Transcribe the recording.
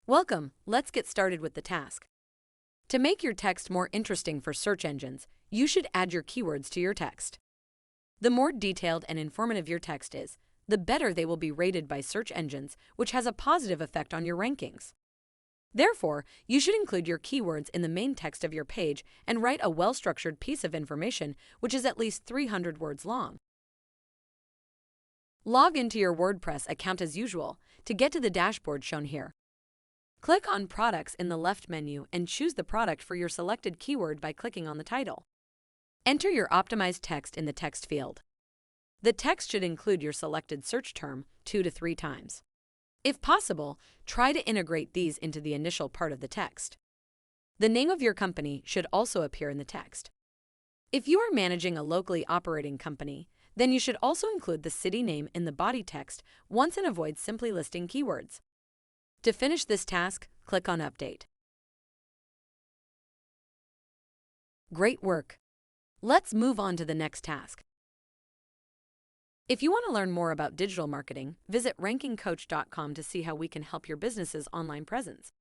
Welcome, let's get started with the task. To make your text more interesting for search engines, you should add your keywords to your text. The more detailed and informative your text is, the better they will be rated by search engines, which has a positive effect on your rankings. Therefore, you should include your keywords in the main text of your page and write a well-structured piece of information which is at least 300 words long. Log into your WordPress account as usual to get to the dashboard shown here. Click on Products in the left menu and choose the product for your selected keyword by clicking on the title. Enter your optimized text in the text field. The text should include your selected search term 2 to 3 times. If possible, try to integrate these into the initial part of the text. The name of your company should also appear in the text. If you are managing a locally operating company, then you should also include the city name in the body text once and avoid simply listing keywords. To finish this task, click on Update. Great work! Let's move on to the next task. If you want to learn more about digital marketing, visit rankingcoach.com to see how we can help your business's online presence.